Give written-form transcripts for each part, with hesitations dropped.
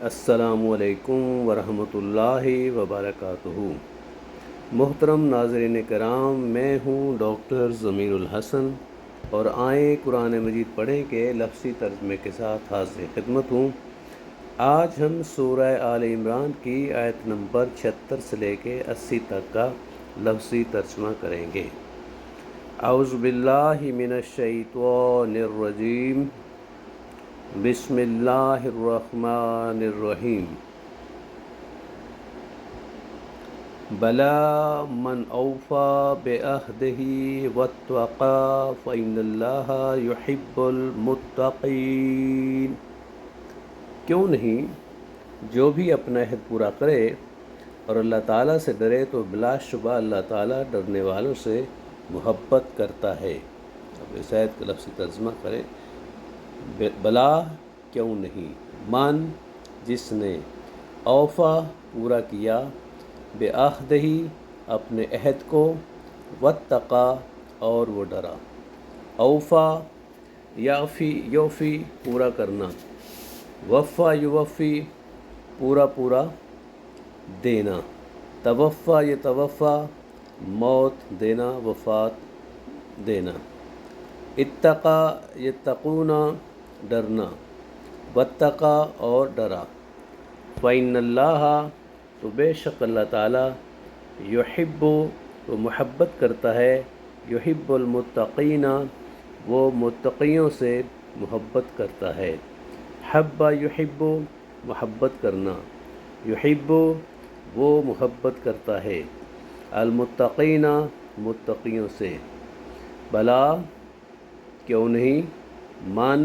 السلام علیکم ورحمۃ اللہ وبرکاتہ۔ محترم ناظرین کرام، میں ہوں ڈاکٹر ضمیر الحسن اور آئیں قرآن مجید پڑھیں کے لفظی ترجمے کے ساتھ حاضر خدمت ہوں۔ آج ہم سورہ آل عمران کی آیت نمبر 76 سے لے کے 80 تک کا لفظی ترجمہ کریں گے۔ اعوذ باللہ من الشیطان الرجیم، بسم اللہ الرحمن الرحیم۔ بلا من اوفى بعہدہ واتقى فإن اللہ يحب المتقین۔ کیوں نہیں، جو بھی اپنا عہد پورا کرے اور اللہ تعالیٰ سے ڈرے تو بلا شبہ اللہ تعالیٰ ڈرنے والوں سے محبت کرتا ہے۔ اب اس آیت کا لفظی ترجمہ کریں۔ بلا کیوں نہیں، من جس نے، اوفا پورا کیا، بعہدہ اپنے عہد کو، واتقا اور وہ ڈرا۔ اوفا یوفی پورا کرنا، وفا یوفی پورا دینا، توفا یتوفا موت دینا، وفات دینا، اتقا یتقون ڈرنا، واتقا اور ڈرا، فإن اللہ تو بے شک اللہ تعالیٰ، یحب وہ محبت کرتا ہے، یحب المتقین وہ متقیوں سے محبت کرتا ہے۔ حب یحب محبت کرنا، یحب وہ محبت کرتا ہے، المتقین متقیوں سے۔ بلا کیوں نہیں، من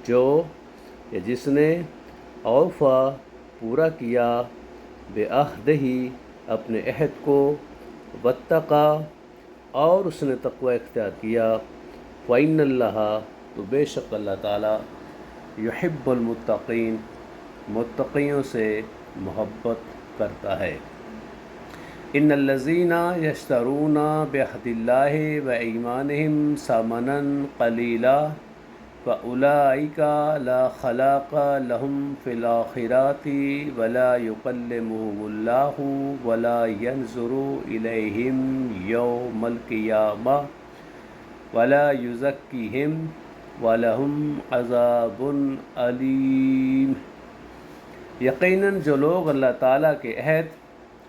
جو یا جس نے، اوفا پورا کیا، بعہدہ اپنے عہد کو، واتقا اور اس نے تقوی اختیار کیا، فإن اللہ تو بے شک اللہ تعالیٰ، یحب المتقین متقیوں سے محبت کرتا ہے۔ ان الذین یشترون بعہد اللہ وایمانہم ثمنا قلیلا فأولئک لا خلاق لهم فی الآخرۃ ولا یکلمهم اللہ ولا ینظر الیہم یوم القیامہ ولا یزکیہم ولہم عذاب علیم۔ یقیناً جو لوگ اللہ تعالیٰ کے عہد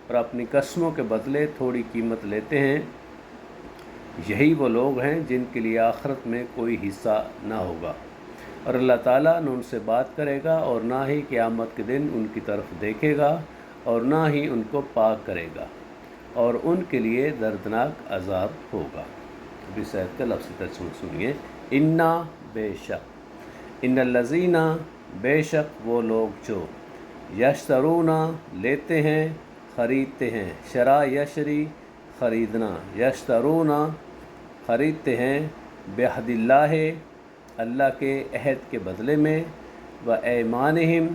اور اپنی قسموں کے بدلے تھوڑی قیمت لیتے ہیں، یہی وہ لوگ ہیں جن کے لیے آخرت میں کوئی حصہ نہ ہوگا، اور اللہ تعالیٰ نہ ان سے بات کرے گا اور نہ ہی قیامت کے دن ان کی طرف دیکھے گا اور نہ ہی ان کو پاک کرے گا، اور ان کے لیے دردناک عذاب ہوگا۔ اب اس آیت کا لفظی ترجمہ سنیے۔ انا بے شک، ان الذین بے شک وہ لوگ جو، یشترون لیتے ہیں خریدتے ہیں، شرا یشری خریدنا، یشترون خریدتے ہیں، بعہد اللہ اللہ کے عہد کے بدلے میں، و ایمانہم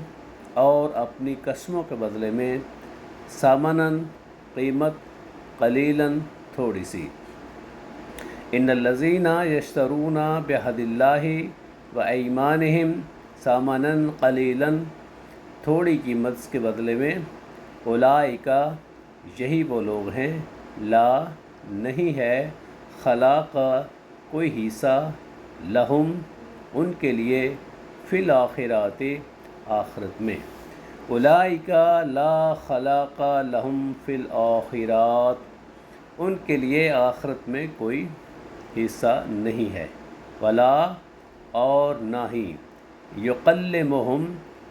اور اپنی قسموں کے بدلے میں، ثمناً قیمت، قلیلاً تھوڑی سی۔ ان الذین یشترون بعہد اللہ و ایمانہم ثمناً قلیلاً تھوڑی قیمت کے بدلے میں، اولئک یہی وہ لوگ ہیں، لا نہیں ہے، خلاق کوئی حصہ، لہم ان کے لیے، فی الآخرۃ آخرت میں، اولئک لا خلاق لہم فی الآخرات ان کے لیے آخرت میں کوئی حصہ نہیں ہے، ولا اور نہ ہی، یکلمہم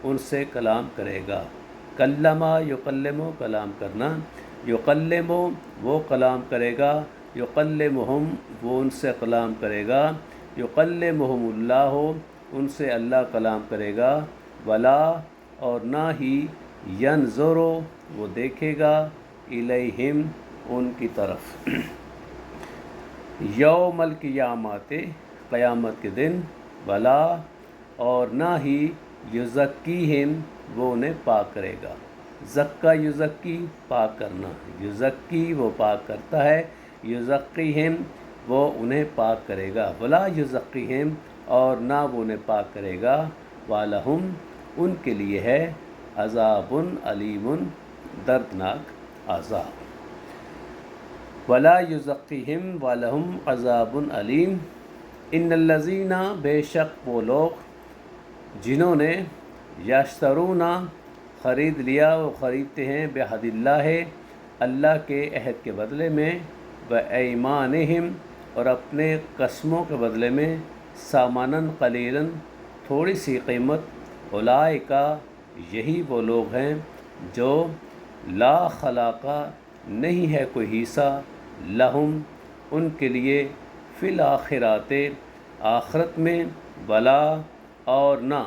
ان سے کلام کرے گا، کلمہ یکلم کلام کرنا، یکلم وہ کلام کرے گا، یکلمہم وہ ان سے کلام کرے گا، یکلمہم اللہ ان سے اللہ کلام کرے گا، ولا اور نہ ہی، ینظر وہ دیکھے گا، الیہم ان کی طرف، یوم القیامت قیامت کے دن، ولا اور نہ ہی، یزکیہم وہ انہیں پاک کرے گا، زکا یزکی پاک کرنا، یزکی وہ پاک کرتا ہے، یزکیہم وہ انہیں پاک کرے گا، ولا یزکیہم اور نہ وہ انہیں پاک کرے گا، وَلَهُمْ ان کے لیے ہے، عذابٌ علیمٌ دردناک عذاب۔ ولا یزکیہم ولہم عذاب علیم ان الذین بے شک وہ لوگ جنہوں نے یشترون خرید لیا وہ خریدتے ہیں بعہد اللہ اللہ کے عہد کے بدلے میں وایمانہم اور اپنے قسموں کے بدلے میں ثمناً قلیلاً تھوڑی سی قیمت اولئک یہی وہ لوگ ہیں جو لا خلاق نہیں ہے کوئی حصہ لہم ان کے لیے فی الآخرات آخرت میں ولا اور نہ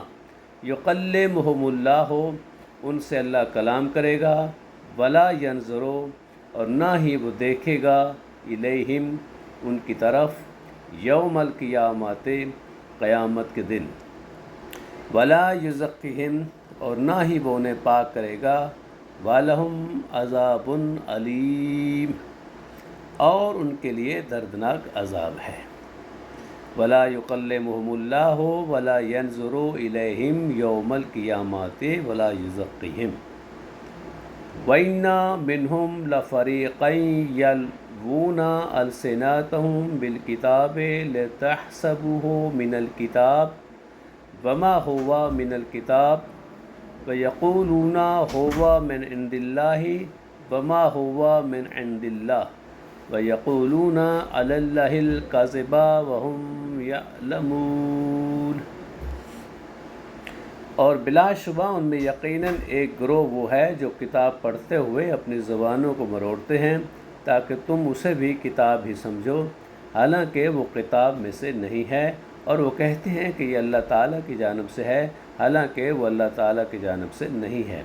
یکلمہم اللہ ان سے اللہ کلام کرے گا ولا ینظرو اور نہ ہی وہ دیکھے گا الیہم ان کی طرف یوم القیامت قیامت کے دن ولا یزکیہم اور نہ ہی وہ انہیں پاک کرے گا وَلَهُمْ عَذَابٌ علیم اور ان کے لیے دردناک عذاب ہے۔ وَلَا يُكَلِّمُهُمُ اللَّهُ وَلَا يَنْظُرُ إِلَيْهِمْ يَوْمَ الْقِيَامَةِ وَلَا يُزَكِّيهِمْ وَإِنَّ مِنْهُمْ لَفَرِيقًا يَلْوُونَ أَلْسِنَتَهُمْ بِالْكِتَابِ لِتَحْسَبُوهُ مِنَ الْكِتَابِ وَمَا هُوَ مِنَ الْكِتَابِ وَيَقُولُونَ هُوَ مِنْ عِنْدِ اللَّهِ وَمَا هُوَ مِنْ عِنْدِ اللَّهِ وَيَقُولُونَ عَلَى اللَّهِ الْكَذِبَ وَهُمْ يَعْلَمُونَ اور بلا شبہ ان میں یقیناً ایک گروہ وہ ہے جو کتاب پڑھتے ہوئے اپنی زبانوں کو مروڑتے ہیں تاکہ تم اسے بھی کتاب ہی سمجھو حالانکہ وہ کتاب میں سے نہیں ہے اور وہ کہتے ہیں کہ یہ اللہ تعالیٰ کی جانب سے ہے حالانکہ وہ اللہ تعالیٰ کی جانب سے نہیں ہے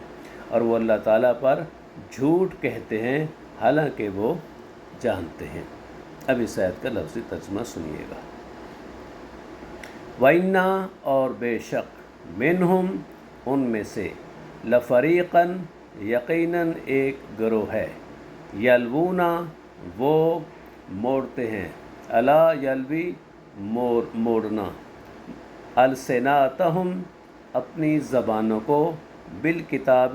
اور وہ اللہ تعالیٰ پر جھوٹ کہتے ہیں حالانکہ وہ جانتے ہیں۔ اب اس آیت کا لفظی ترجمہ سنیے گا۔ وَإِنَّ اور بے شک منہم ان میں سے لفریقاً یقیناً ایک گروہ ہے یلوونا وہ موڑتے ہیں الا یلوی موڑنا السناتہم اپنی زبانوں کو بالکتاب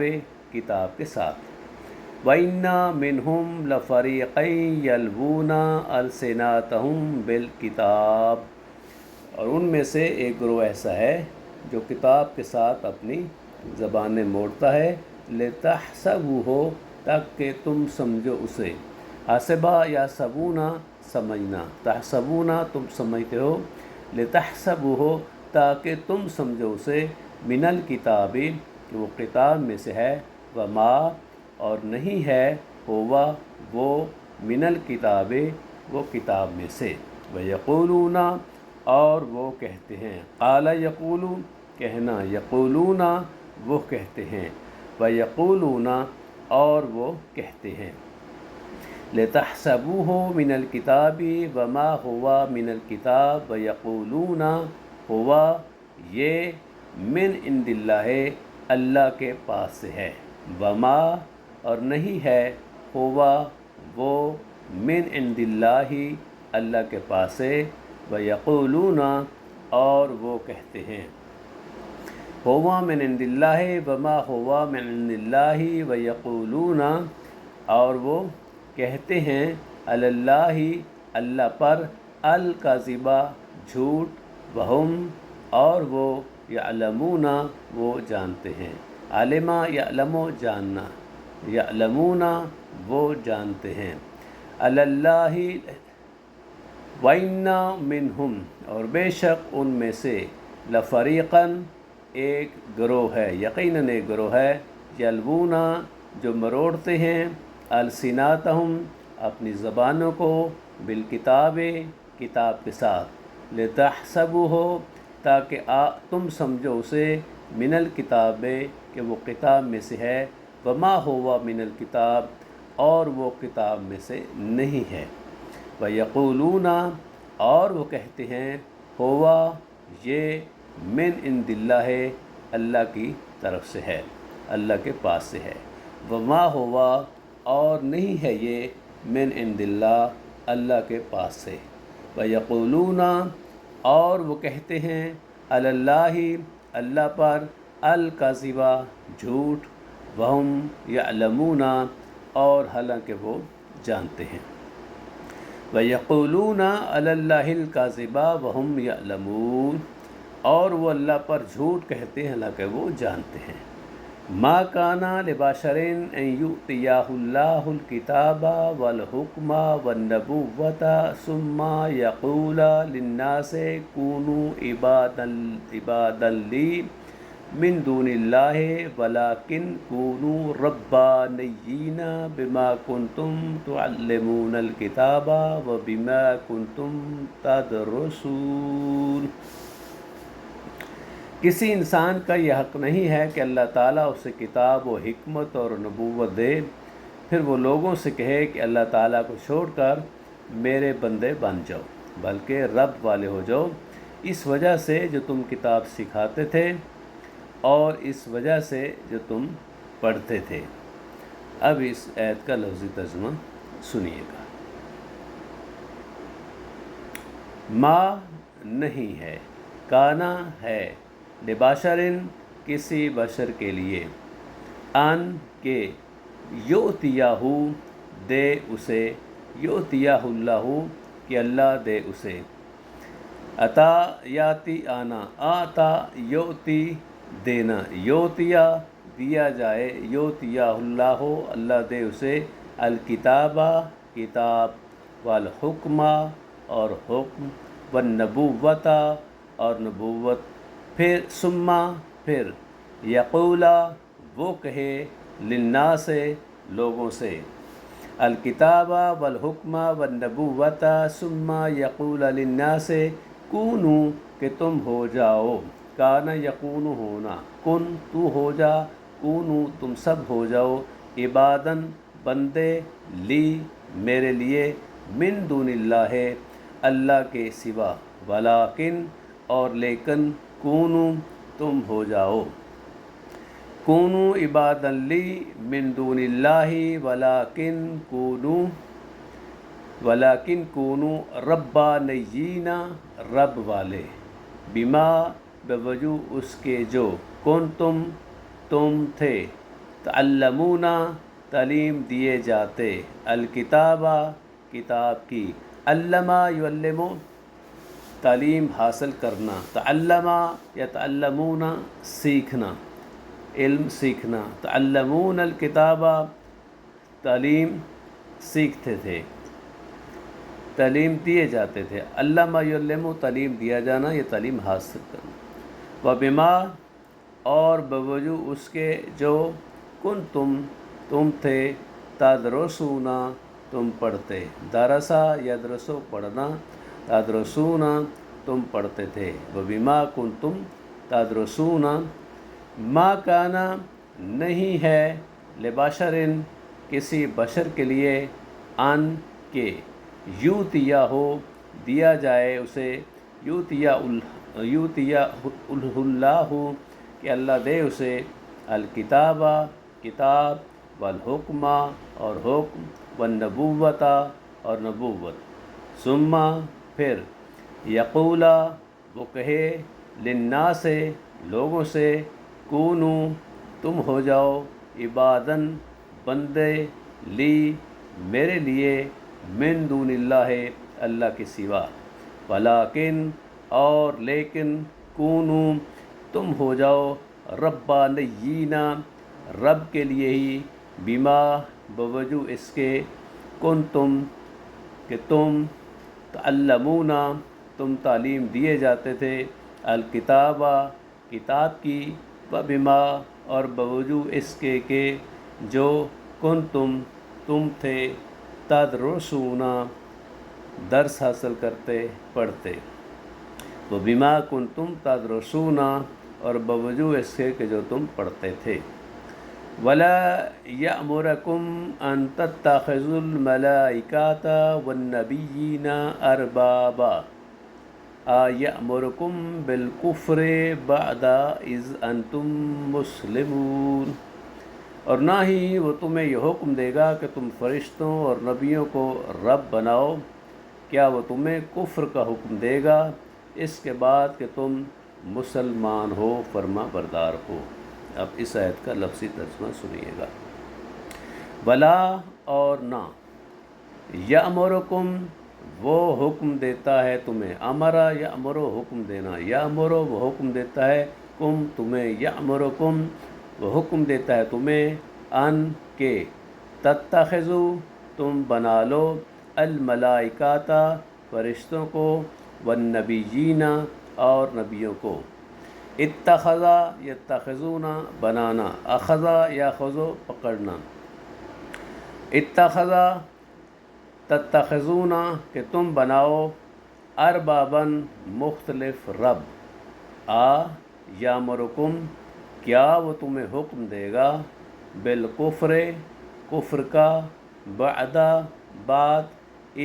کتاب کے ساتھ وَإِنَّ مِنْهُمْ لَفَرِيقًا يَلْوُونَ أَلْسِنَتَهُمْ بِالْكِتَابِ اور ان میں سے ایک گروہ ایسا ہے جو کتاب کے ساتھ اپنی زبانیں موڑتا ہے لِتَحْسَبُوهُ تاکہ تم سمجھو اسے حاسبہ یا سبونا سمجھنا تحسبونا تم سمجھتے ہو لِتَحْسَبُوهُ تاکہ تم سمجھو اسے من الکتاب کہ وہ کتاب میں سے ہے وما اور نہیں ہے ہوا وہ من الکتاب وہ کتاب میں سے وَيَقُولُونَ اور وہ کہتے ہیں قال یقول کہنا یقولون وہ کہتے ہیں وَيَقُولُونَ اور وہ کہتے ہیں لِتَحْسَبُوهُ مِنَ الْكِتَابِ وَمَا هُوَ مِنَ الْكِتَابِ وَيَقُولُونَ ہوا یہ من عند اللہ اللہ کے پاس سے ہے وما اور نہیں ہے ہوا وہ من عند اللہ اللہ کے پاس سے وَيَقُولُونَ اور وہ کہتے ہیں ہوا من عند اللہ وما ہوا من عند اللہ وَيَقُولُونَ اور وہ کہتے ہیں علی اللہ اللہ پر الکذب جھوٹ وہم اور وہ یعلمون وہ جانتے ہیں علما یعلم جاننا یعلمون وہ جانتے ہیں علی اللہ وَإِنَّ مِنْهُمْ اور بے شک ان میں سے لفریقاً ایک گروہ ہے یقیناً ایک گروہ ہے یلوون جو مروڑتے ہیں السناتہم اپنی زبانوں کو بالکتاب کتاب کے ساتھ لِتَحْسَبُوهُ تاکہ تم سمجھو اسے من الکتاب کہ وہ کتاب میں سے ہے وما ہوا من الکتاب اور وہ کتاب میں سے نہیں ہے وَيَقُولُونَ اور وہ کہتے ہیں ہوا یہ من عند اللہ اللہ کی طرف سے ہے اللہ کے پاس سے ہے وما ہوا اور نہیں ہے یہ من عند اللہ اللہ کے پاس سے وَيَقُولُونَ اور وہ کہتے ہیں علی اللہ اللہ پر الکذبا جھوٹ، وہم یعلمون اور حالانکہ وہ جانتے ہیں، وَيَقُولُونَ عَلَى اللَّهِ الْكَذِبَ وَهُمْ يَعْلَمُونَ اور وہ اللہ پر جھوٹ کہتے ہیں حالانکہ وہ جانتے ہیں۔ ما کان لبشر ان یؤتیہ اللہ الکتاب والحکم والنبوۃ ثم یقول للناس کونوا عبادا لی من دون اللہ ولکن کونوا ربانیین بما کنتم تعلمون الکتاب وبما کنتم تدرسون۔ کسی انسان کا یہ حق نہیں ہے کہ اللہ تعالیٰ اسے کتاب و حکمت اور نبوت دے، پھر وہ لوگوں سے کہے کہ اللہ تعالیٰ کو چھوڑ کر میرے بندے بن جاؤ، بلکہ رب والے ہو جاؤ، اس وجہ سے جو تم کتاب سکھاتے تھے اور اس وجہ سے جو تم پڑھتے تھے۔ اب اس آیت کا لفظی ترجمہ سنیے گا۔ ما نہیں ہے، کانا ہے، لبشرن کسی بشر کے لیے، ان کے یؤتیہ دے اسے، یؤتیہ اللہ کہ اللہ دے اسے، عطا یاتی آنا، آتا یؤتی دینا، یؤتیہ دیا جائے، یؤتیہ اللہ اللہ دے اسے، الکتابہ کتاب، والحکمہ اور حکم، والنبوۃ اور نبوت، پھر ثم پھر، یقولا وہ کہے، للناس لوگوں سے، الکتابہ والحکمہ والنبوۃ ثم یقول للناس کونوا کہ تم ہو جاؤ، کان یکون ہونا، کن تو ہو جا، کونو تم سب ہو جاؤ، عبادن بندے، لی میرے لیے، من دون اللہ اللہ کے سوا، ولیکن اور لیکن، کونو تم ہو جاؤ، کونو عبادا لی من دون اللہ ولیکن کونو ربانیین رب والے، بما بوجہ اس کے جو، کنتم تم تھے، تعلمون تعلیم دیے جاتے، الکتابہ کتاب کی، علم یعلم تعلیم حاصل کرنا، تعلم یتعلمون سیکھنا، علم سیکھنا، تعلمون الکتابہ تعلیم سیکھتے تھے، تعلیم دیے جاتے تھے، علم یعلم تعلیم دیا جانا، یہ تعلیم حاصل کرنا، وبما اور بوجہ اس کے جو، کنتم تم تھے، تدرسون تم پڑھتے، درسا یدرسو پڑھنا، تدرسون تم پڑھتے تھے، وبما کنتم تدرسون، ما کانا نہیں ہے، لبشرن کسی بشر کے لیے، ان کے یؤتیہ دیا جائے اسے، یؤتیہ اللہ کہ اللہ دے اسے، الکتابہ کتاب، والحکمہ اور حکم، والنبوۃ اور نبوت، ثم پھر، یقولا وہ کہے، للناس لوگوں سے، کونو تم ہو جاؤ، عبادن بندے، لی میرے لیے، من دون اللہ اللہ کے سوا، ولیکن اور لیکن، کونو تم ہو جاؤ، ربانیین رب کے لیے ہی، بما بوجہ اس کے، کنتم کہ تم، تعلمون تم تعلیم دیے جاتے تھے، الکتابہ کتاب کی، وبما اور بوجہ اس کے کہ جو، کنتم تم تھے، تدرسون درس حاصل کرتے پڑھتے، وبما کنتم تدرسون اور بوجہ اس کے کہ جو تم پڑھتے تھے، ولا یأمرکم ان تتخذوا الملائکۃ والنبیین اربابا یأمرکم بالکفر بعد اذ انتم مسلمون، اور نہ ہی وہ تمہیں یہ حکم دے گا کہ تم فرشتوں اور نبیوں کو رب بناؤ، کیا وہ تمہیں کفر کا حکم دے گا اس کے بعد کہ تم مسلمان ہو، فرما بردار ہو۔ اب اس آیت کا لفظی ترجمہ سنیے گا۔ ولا اور نہ، یأمرکم وہ حکم دیتا ہے تمہیں، امرا یأمرو حکم دینا، یأمرو وہ حکم دیتا ہے، کم تمہیں، یأمرکم وہ حکم دیتا ہے تمہیں، ان کے تتخذو تم بنا لو، الملائکات فرشتوں کو، والنبیین اور نبیوں کو، اتخذا یتخذون بنانا، اخذا یاخذو پکڑنا، اتخذا تتخذون کہ تم بناؤ، اربابن مختلف رب، یامرکم کیا وہ تمہیں حکم دے گا، بالکفر کفر کا، بعد بعد،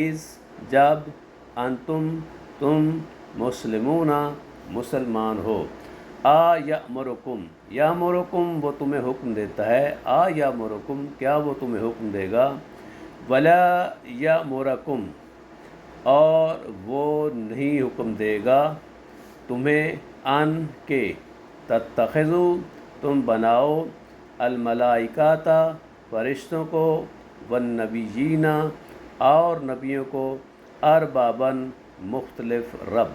از جب، انتم تم مسلمون مسلمان ہو، یامرکم یامرکم وہ تمہیں حکم دیتا ہے، یامرکم کیا وہ تمہیں حکم دے گا، ولا یامرکم اور وہ نہیں حکم دے گا تمہیں، ان کے تتخذو تم بناؤ، الملائکات فرشتوں کو، والنبیین اور نبیوں کو، اربابن مختلف رب،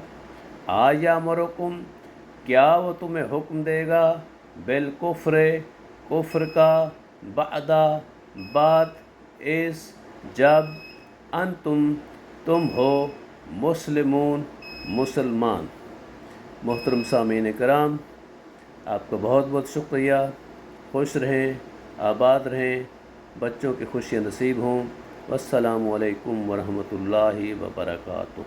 یامرکم کیا وہ تمہیں حکم دے گا، بالکفر کفر کا، بعد بعد، اس جب، انتم تم ہو، مسلمون مسلمان۔ محترم سامعین کرام، آپ کا بہت بہت شکریہ، خوش رہیں، آباد رہیں، بچوں کی خوشیاں نصیب ہوں۔ والسلام علیکم ورحمۃ اللہ وبرکاتہ۔